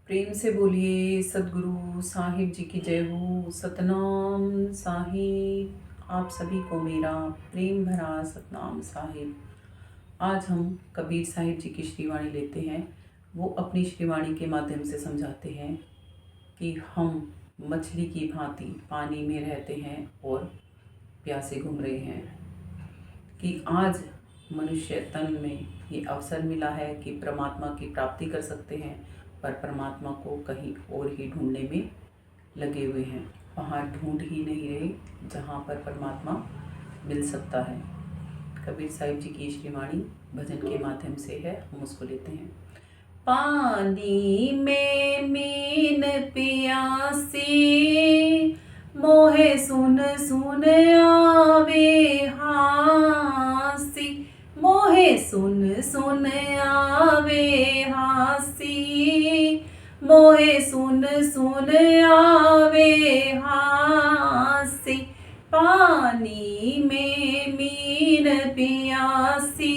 प्रेम से बोलिए सदगुरु साहिब जी की जय हो। सतनाम साहिब। आप सभी को मेरा प्रेम भरा सतनाम साहिब। आज हम कबीर साहिब जी की श्रीवाणी लेते हैं। वो अपनी श्रीवाणी के माध्यम से समझाते हैं कि हम मछली की भांति पानी में रहते हैं और प्यासे घूम रहे हैं, कि आज मनुष्य तन में ये अवसर मिला है कि परमात्मा की प्राप्ति कर सकते हैं, पर परमात्मा को कहीं और ही ढूंढने में लगे हुए हैं। वहाँ ढूंढ ही नहीं रहे जहाँ पर परमात्मा मिल सकता है। कबीर साहिब जी की श्रीवाणी भजन के माध्यम से है, हम उसको लेते हैं। पानी में मीन पियासी, मोहे सुन सुन आवे हासी। मोहे सुन सुन आवे हासी। मोहे सुन सुन आवे हासी। पानी में मीन पियासी,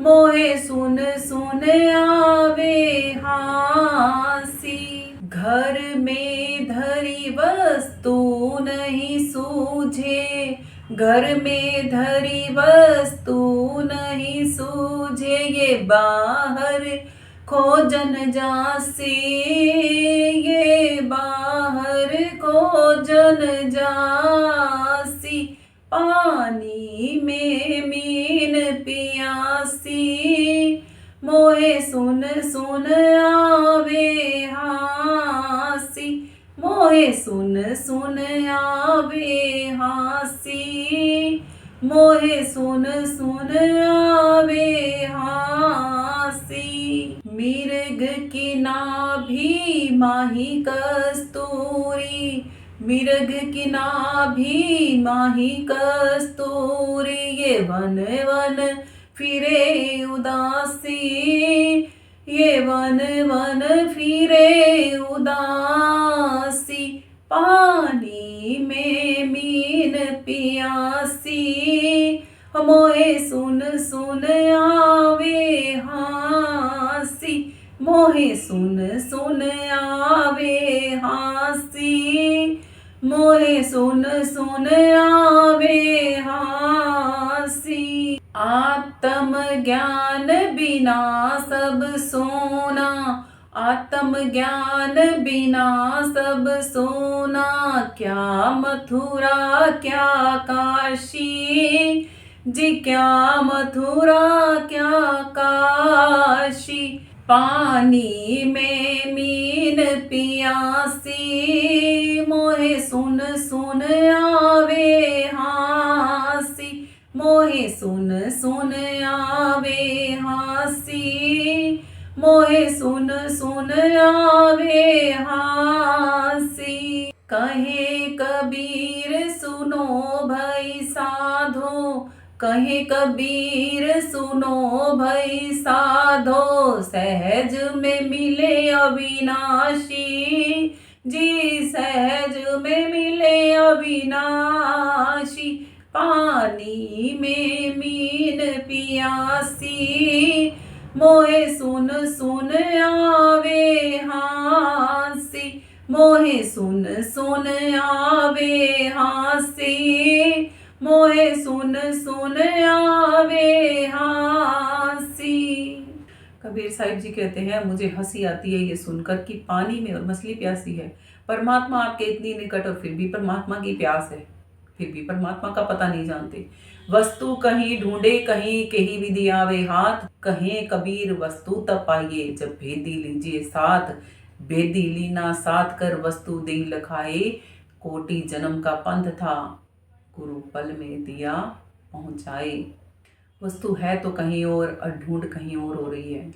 मोहे सुन सुन आवे हासी। घर में धरी वस्तु नहीं सूझे, घर में धरी वस्तु नहीं सूझे। ये बाहर खोजन जासी, ये बाहर खोजन जासी। पानी में मीन पियासी, मोहे सुन सुन आवे हासी। मोहे सुन सुन आवे हासी। मोहे सुन सुन आवे हासी। मिर्ग की नाभि माही कस्तूरी, मिर्ग की नाभि माही कस्तूरी। ये वन वन फिरे उदासी, ये वन वन फिरे उदासी। पानी में मीन पियासी, मोहे सुन सुन आवे हासी। मोहे सुन सुन आवे हासी। मोहे सुन सुन आवे हासी। आत्म ज्ञान बिना सब सोना, आत्म ज्ञान बिना सब सोना। क्या मथुरा क्या काशी जी, क्या मथुरा क्या काशी। पानी में मीन पियासी, मोहे सुन सुन आवे हासी। मोहे सुन सुन आवे हासी। मोहे सुन सुन आवे हासी। कहे कबीर सुनो भई साधो, कहे कबीर सुनो भई साधो। सहज में मिले अविनाशी जी, सहज में मिले अविनाशी। पानी में मीन पियासी, मोहे सुन सुन आवे हासी। मोहे सुन सुन आवे हासी। मोहे सुन सुन आवे हासी। कबीर साहिब जी कहते हैं, मुझे हंसी आती है ये सुनकर कि पानी में और मछली प्यासी है। परमात्मा आपके इतनी निकट और फिर भी परमात्मा की प्यास है, फिर भी परमात्मा का पता नहीं जानते। वस्तु कहीं ढूंढे कहीं कहीं विधि आवे हाथ। कहें कबीर वस्तु तब पाइए, जब भेदी लीजिए साथ। भेदी लीना साथ कर वस्तु दे लखाए। कोटि जन्म का पंथ था, गुरु पल में दिया पहुंचाए। वस्तु है तो कहीं और ढूंढ कहीं और हो रही है।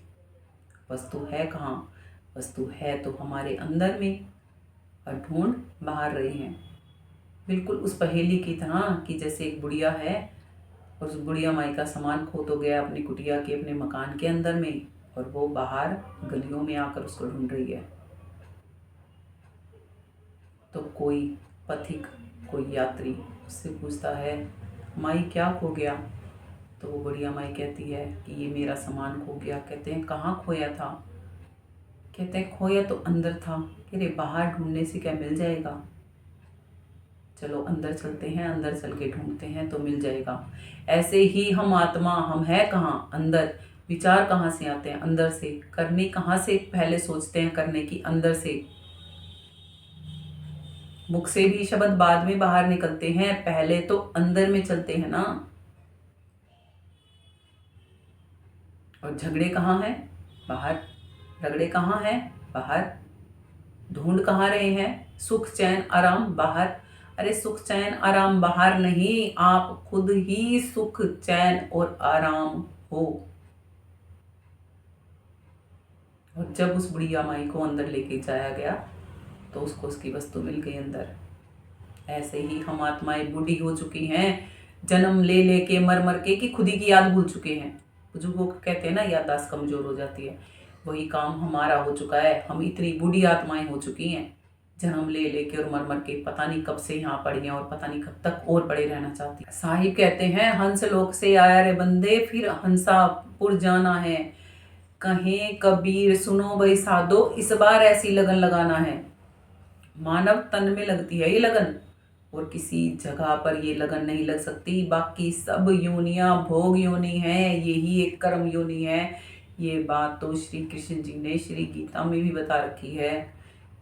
वस्तु है कहाँ? वस्तु है तो हमारे अंदर में, और ढूंढ बाहर रहे हैं। बिल्कुल उस पहेली की तरह कि जैसे एक बुढ़िया है, उस बुढ़िया माई का सामान खो तो गया अपनी कुटिया के, अपने मकान के अंदर में, और वो बाहर गलियों में आकर उसको ढूंढ रही है। तो कोई पथिक, कोई यात्री उससे पूछता है, माई क्या खो गया? तो वो बुढ़िया माई कहती है कि ये मेरा सामान खो गया। कहते हैं, कहाँ खोया था? कहते हैं खोया तो अंदर था, कह रहे बाहर ढूंढने से क्या मिल जाएगा। चलो अंदर चलते हैं, अंदर चल के ढूंढते हैं तो मिल जाएगा। ऐसे ही हम आत्मा, हम है कहाँ, अंदर। विचार कहाँ से आते हैं, अंदर से। करने कहाँ से पहले सोचते हैं करने की, अंदर से। मुख से भी शब्द बाद में बाहर निकलते हैं, पहले तो अंदर में चलते हैं ना। और झगड़े कहाँ हैं, बाहर। रगड़े कहाँ हैं, बाहर। ढूंढ कहाँ रहे हैं, सुख चैन आराम, बाहर। अरे सुख चैन आराम बाहर नहीं, आप खुद ही सुख चैन और आराम हो। और जब उस बुढ़िया माई को अंदर लेके जाया गया तो उसको उसकी वस्तु मिल गई अंदर। ऐसे ही हम आत्माएं बूढ़ी हो चुकी हैं, जन्म ले लेके मर मर के, कि खुद ही की याद भूल चुके हैं। बुजुर्गों को कहते हैं ना, याददाश्त कमजोर हो जाती है। वही काम हमारा हो चुका है। हम इतनी बूढ़ी आत्माएं हो चुकी हैं, जन्म ले लेके और मर मर के पता नहीं कब से यहाँ पड़ी हैं और पता नहीं कब तक और पड़े रहना चाहती हैं। साहिब कहते हैं, हंस लोक से आया रे बंदे, फिर हंसापुर जाना है। कहें कबीर सुनो भाई साधो, इस बार ऐसी लगन लगाना है। मानव तन में लगती है ये लगन, और किसी जगह पर ये लगन नहीं लग सकती। बाकी सब योनियां भोग योनि हैं, यही एक कर्म योनि है। ये बात तो श्री कृष्ण जी ने श्री गीता में भी बता रखी है।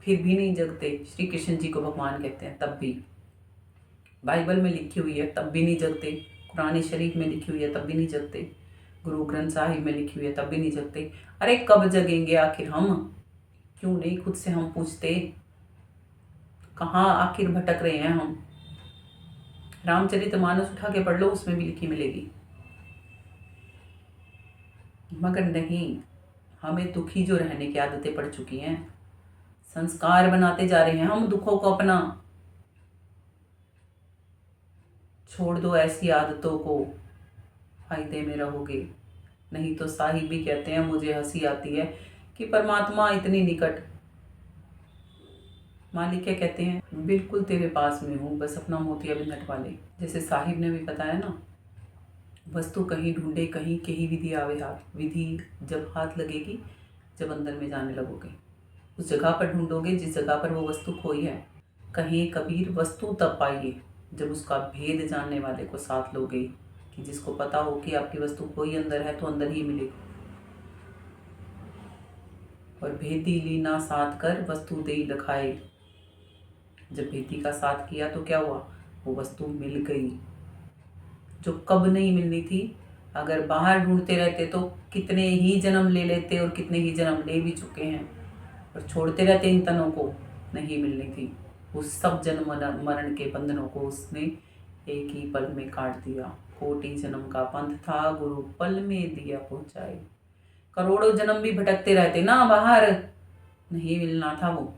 फिर भी नहीं जगते। श्री कृष्ण जी को भगवान कहते हैं, तब भी। बाइबल में लिखी हुई है तब भी नहीं जगते। कुरान शरीफ में लिखी हुई है तब भी नहीं जगते। गुरु ग्रंथ साहिब में लिखी हुई है तब भी नहीं जगते। अरे कब जगेंगे आखिर हम? क्यों नहीं खुद से हम पूछते, कहाँ आखिर भटक रहे हैं हम? रामचरितमानस उठा के पढ़ लो, उसमें भी लिखी मिलेगी। मगर नहीं, हमें दुखी जो रहने की आदतें पड़ चुकी हैं, संस्कार बनाते जा रहे हैं हम दुखों को अपना। छोड़ दो ऐसी आदतों को, फायदे में रहोगे। नहीं तो साहिब भी कहते हैं, मुझे हंसी आती है कि परमात्मा इतनी निकट। मालिक क्या कहते हैं, बिल्कुल तेरे पास में हूँ, बस अपना मोतिया बिंद हटवा ले। जैसे साहिब ने भी बताया ना, वस्तु कहीं ढूंढे कहीं के ही विधि आवे हाथ। विधि जब हाथ लगेगी, जब अंदर में जाने लगोगे, उस जगह पर ढूंढोगे जिस जगह पर वो वस्तु खोई है। कहीं कबीर वस्तु तब पाइए जब उसका भेद जानने वाले को साथ लोगे, कि जिसको पता हो कि आपकी वस्तु खोई अंदर है तो अंदर ही मिलेगी। और भेदी लीना साथ कर वस्तु दे लखाए। जब भेदी का साथ किया तो क्या हुआ, वो वस्तु मिल गई जो कब नहीं मिलनी थी। अगर बाहर ढूंढते रहते तो कितने ही जन्म ले लेते, और कितने ही जन्म ले भी चुके हैं। और छोड़ते रहते इन तनों को, नहीं मिलनी थी। उस सब जन्म मरण के बंधनों को उसने एक ही पल में काट दिया। कोटि जन्म का पंथ था, गुरु पल में दिया पहुंचाए। करोड़ों जन्म भी भटकते रहते ना, बाहर नहीं मिलना था वो।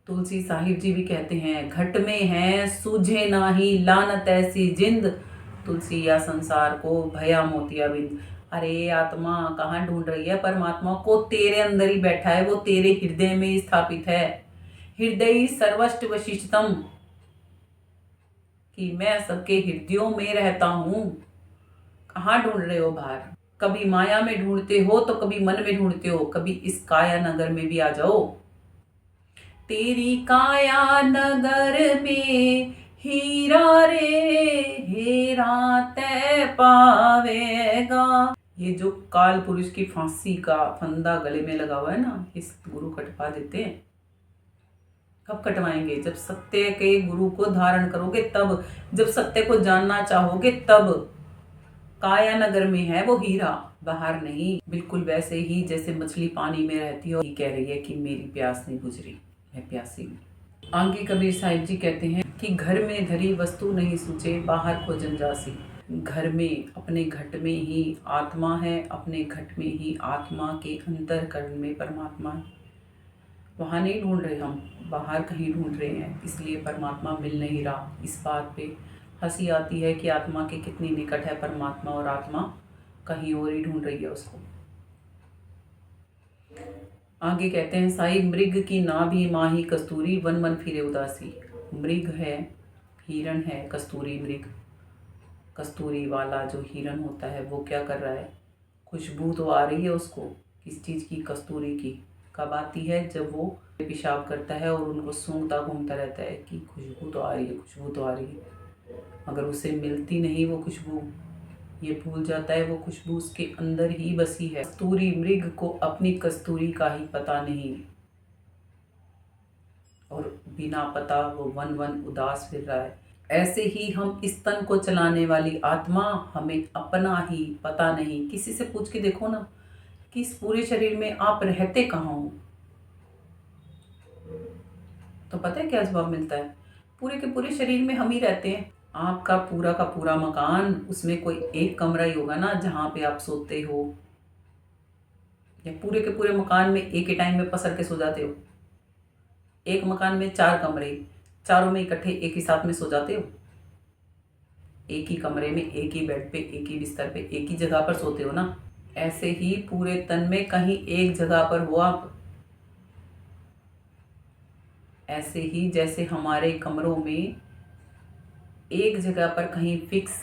तुलसी साहिब जी भी कहते हैं, घट में है सूझे नाही लानत ऐसी जिंद, तुलसी या संसार को भया मोतिया बिंद। अरे आत्मा कहाँ ढूंढ रही है परमात्मा को? तेरे अंदर ही बैठा है वो, तेरे हृदय में ही स्थापित है। हृदय सर्वष्ट वशिष्ठतम, कि मैं सबके हृदयों में रहता हूँ। कहाँ ढूंढ रहे हो बाहर? कभी माया में ढूंढते हो तो कभी मन में ढूंढते हो, कभी इस काया नगर में भी आ जाओ। तेरी काया नगर में हीरा रे हेरा तै पावेगा। ये जो काल पुरुष की फांसी का फंदा गले में लगा हुआ है ना, इस गुरु कटवा देते हैं। कब कटवाएंगे? जब सत्य के गुरु को धारण करोगे तब, जब सत्य को जानना चाहोगे तब। काया नगर में है वो हीरा, बाहर नहीं। बिल्कुल वैसे ही जैसे मछली पानी में रहती है और कह रही है कि मेरी प्यास नहीं बुझ रही, मैं प्यासी हूँ। आगे कबीर साहिब जी कहते हैं कि घर में धरी वस्तु नहीं सूझे, बाहर खोजन जासी। घर में, अपने घट में ही आत्मा है, अपने घट में ही आत्मा के अंतःकरण में परमात्मा है। वहाँ नहीं ढूंढ रहे हम, बाहर कहीं ढूंढ रहे हैं, इसलिए परमात्मा मिल नहीं रहा। इस बात पे हंसी आती है कि आत्मा के कितनी निकट है परमात्मा, और आत्मा कहीं और ही ढूंढ रही है उसको। आगे कहते हैं, साई मृग की नाभि माही कस्तूरी, वन मन फिरे उदासी। मृग है, हिरण है, कस्तूरी मृग। कस्तूरी वाला जो हिरण होता है वो क्या कर रहा है? खुशबू तो आ रही है उसको, किस चीज़ की? कस्तूरी की। कब आती है? जब वो पेशाब करता है और उनको सूंघता घूमता रहता है कि खुशबू तो आ रही है, खुशबू तो आ रही है। अगर उसे मिलती नहीं वो खुशबू, ये भूल जाता है वो खुशबू उसके अंदर ही बसी है। कस्तूरी मृग को अपनी कस्तूरी का ही पता नहीं, और बिना पता वो वन वन उदास फिर रहा है। ऐसे ही हम इस तन को चलाने वाली आत्मा, हमें अपना ही पता नहीं। किसी से पूछ के देखो ना कि इस पूरे शरीर में आप रहते कहाँ हो, तो पता है क्या जवाब मिलता है? पूरे के पूरे शरीर में हम ही रहते हैं। आपका पूरा का पूरा मकान, उसमें कोई एक कमरा ही होगा ना जहाँ पे आप सोते हो, या पूरे के पूरे मकान में एक ही टाइम में पसर के सो जाते हो? एक मकान में 4 कमरे, चारों में इकट्ठे एक ही साथ में सो जाते हो? एक ही कमरे में, एक ही बेड पे, एक ही बिस्तर पे, एक ही जगह पर सोते हो ना? ऐसे ही पूरे तन में कहीं एक जगह पर हो आप। ऐसे ही जैसे हमारे कमरों में एक जगह पर कहीं फिक्स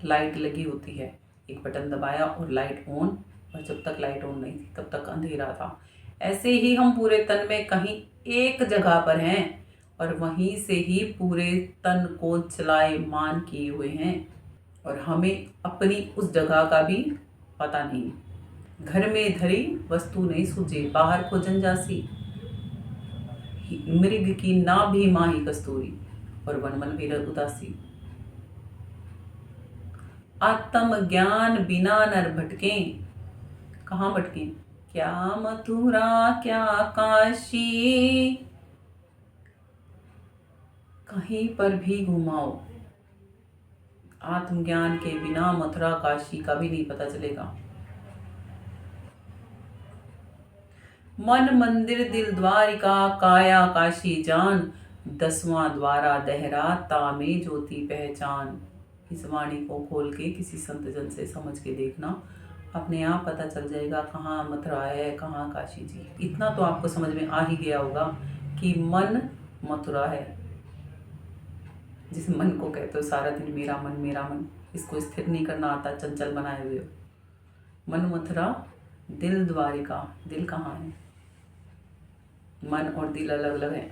लाइट लगी होती है, एक बटन दबाया और लाइट ऑन, और जब तक लाइट ऑन नहीं थी तब तक अंधेरा था। ऐसे ही हम पूरे तन में कहीं एक जगह पर हैं और वहीं से ही पूरे तन को चलायमान किए हुए हैं, और हमें अपनी उस जगह का भी पता नहीं। घर में धरी वस्तु नहीं सूझे, बाहर खोजन जासी, मृग की ना भी माही कस्तूरी, और वन मन विरह उदासी। आत्म ज्ञान बिना नर भटके, कहाँ भटके? क्या मथुरा क्या काशी, कहीं पर भी घुमाओ, आत्मज्ञान के बिना मथुरा काशी का भी नहीं पता चलेगा। मन मंदिर दिल द्वारिका, काया काशी जान, 10वां द्वारा दहरा, तामे ज्योति पहचान। इस वाणी को खोल के किसी संत जन से समझ के देखना, अपने आप पता चल जाएगा कहाँ मथुरा है, कहाँ काशी जी। इतना तो आपको समझ में आ ही गया होगा कि मन मथुरा है। जिस मन को कहते हो सारा दिन मेरा मन मेरा मन, इसको स्थिर नहीं करना आता, चंचल बनाए हुए हो। मन मथुरा, दिल द्वारिका, दिल कहाँ है? मन और दिल अलग अलग है।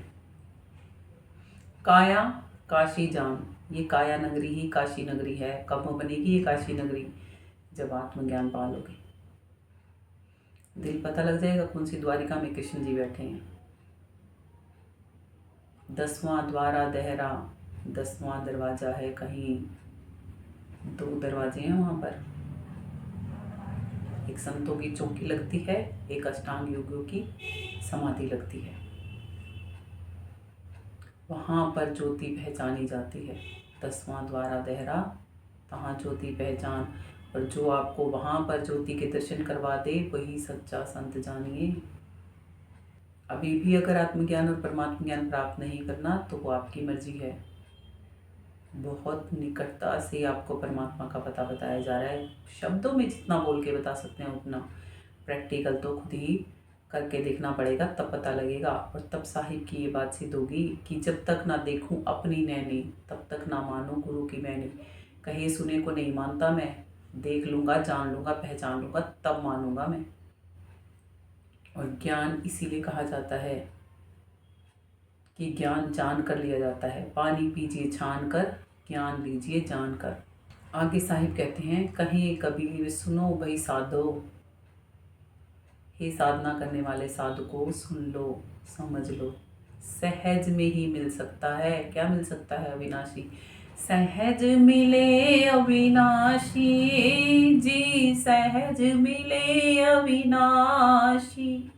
काया काशी जान, ये काया नगरी ही काशी नगरी है। कब बनेगी ये काशी नगरी? जब आत्मज्ञान पालोगे। दिल पता लग जाएगा कौन सी द्वारिका में कृष्ण जी बैठे हैं। 10वां द्वारा दहरा, 10वां दरवाजा है कहीं, 2 दरवाजे हैं वहां पर। एक संतों की चौकी लगती है, एक अष्टांग योगियों की समाधि लगती है। वहां पर ज्योति पहचानी जाती है। 10वां द्वारा दहरा, तहाँ ज्योति पहचान। और जो आपको वहां पर ज्योति के दर्शन करवा दे वही सच्चा संत जानिए। अभी भी अगर आत्मज्ञान और परमात्म ज्ञान प्राप्त नहीं करना तो वो आपकी मर्जी है। बहुत निकटता से आपको परमात्मा का पता बताया जा रहा है। शब्दों में जितना बोल के बता सकते हैं उतना, प्रैक्टिकल तो खुद ही करके देखना पड़ेगा, तब पता लगेगा। और तब साहिब की ये बात सिद्ध होगी कि जब तक ना देखूं अपनी नैनी, तब तक ना मानूं गुरु की मैंने। कहे सुने को नहीं मानता मैं, देख लूँगा, जान लूँगा, पहचान लूँगा, तब मानूंगा मैं। और ज्ञान इसीलिए कहा जाता है कि ज्ञान जान कर लिया जाता है। पानी पीजिए छान कर, ज्ञान लीजिए जान कर। आगे साहिब कहते हैं, कहीं कबीर सुनो भाई साधो, हे साधना करने वाले साधु को सुन लो, समझ लो। सहज में ही मिल सकता है। क्या मिल सकता है? अविनाशी। सहज मिले अविनाशी जी, सहज मिले अविनाशी।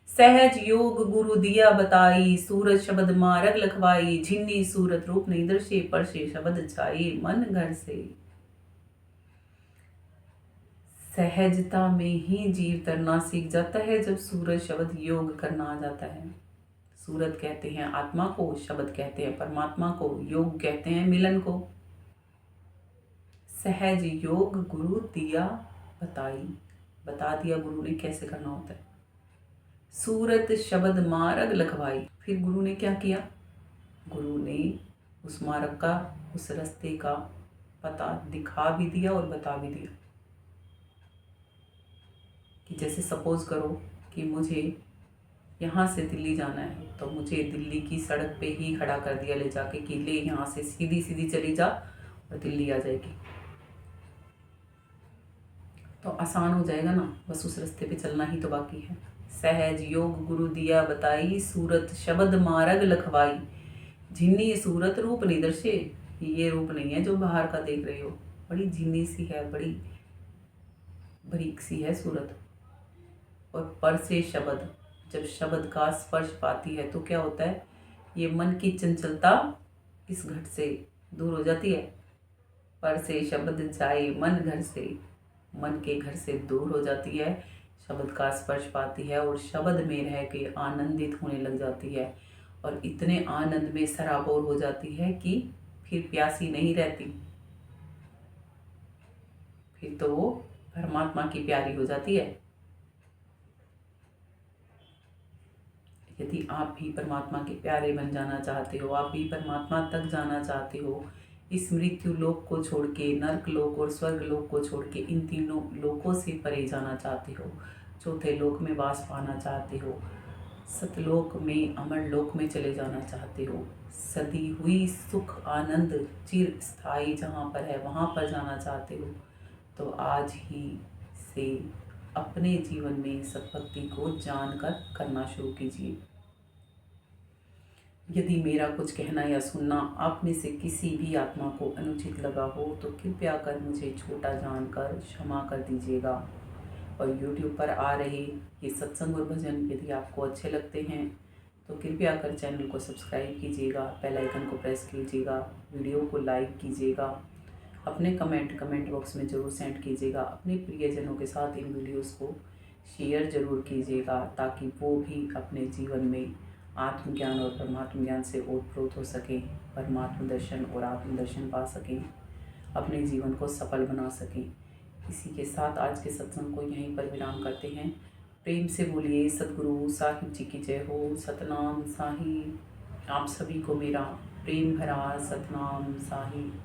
सहज योग गुरु दिया बताई, सूरत शब्द मार्ग लखवाई, झिन्नी सूरत रूप नहीं दर्शे, परशे शब्द जाई मन घर से। सहजता में ही जीव तरना सीख जाता है जब सूरत शब्द योग करना आ जाता है। सूरत कहते हैं आत्मा को, शब्द कहते हैं परमात्मा को, योग कहते हैं मिलन को। सहज योग गुरु दिया बताई, बता दिया गुरु ने कैसे करना होता है। सूरत शब्द मार्ग लखवाई, फिर गुरु ने क्या किया? गुरु ने उस मार्ग का, उस रास्ते का पता दिखा भी दिया और बता भी दिया। कि जैसे सपोज करो कि मुझे यहाँ से दिल्ली जाना है तो मुझे दिल्ली की सड़क पे ही खड़ा कर दिया ले जाके कि ले यहाँ से सीधी सीधी चली जा और दिल्ली आ जाएगी। तो आसान हो जाएगा ना, बस उस रास्ते पे चलना ही तो बाकी है। सहज योग गुरु दिया बताई, सूरत शब्द मार्ग लखवाई। झिन्नी सूरत रूप नहीं दर्शे, ये रूप नहीं है जो बाहर का देख रहे हो, बड़ी झिन्नी सी है, बड़ी बारीक सी है सूरत। और पर से शब्द, जब शब्द का स्पर्श पाती है तो क्या होता है, ये मन की चंचलता इस घट से दूर हो जाती है। पर से शब्द जाए मन घर से, मन के घर से दूर हो जाती है, शब्द का स्पर्श पाती है और शब्द में रह के आनंदित होने लग जाती है। और इतने आनंद में सराबोर हो जाती है कि फिर प्यासी नहीं रहती, फिर तो वो परमात्मा की प्यारी हो जाती है। यदि आप भी परमात्मा के प्यारे बन जाना चाहते हो, आप भी परमात्मा तक जाना चाहते हो, इस मृत्यु लोक को छोड़ के, नर्क लोक और स्वर्ग लोक को छोड़ के इन तीनों लोकों से परे जाना चाहते हो, चौथे लोक में वास पाना चाहते हो, सतलोक में अमर लोक में चले जाना चाहते हो, सदी हुई सुख आनंद चिर स्थायी जहाँ पर है वहाँ पर जाना चाहते हो, तो आज ही से अपने जीवन में सतभक्ति को जानकर करना शुरू कीजिए। यदि मेरा कुछ कहना या सुनना आप में से किसी भी आत्मा को अनुचित लगा हो तो कृपया कर मुझे छोटा जानकर क्षमा कर दीजिएगा। और YouTube पर आ रहे ये सत्संग और भजन यदि आपको अच्छे लगते हैं तो कृपया कर चैनल को सब्सक्राइब कीजिएगा, बेल आइकन को प्रेस कीजिएगा, वीडियो को लाइक कीजिएगा, अपने कमेंट बॉक्स में ज़रूर सेंड कीजिएगा, अपने प्रियजनों के साथ इन वीडियोस को शेयर ज़रूर कीजिएगा ताकि वो भी अपने जीवन में आत्मज्ञान और परमात्म ज्ञान से ओतप्रोत हो सकें, परमात्म दर्शन और आत्म दर्शन पा सकें, अपने जीवन को सफल बना सकें। इसी के साथ आज के सत्संग को यहीं पर विराम करते हैं। प्रेम से बोलिए सतगुरु साहिब जी की जय हो। सतनाम साहिब। आप सभी को मेरा प्रेम भरा सतनाम साहिब।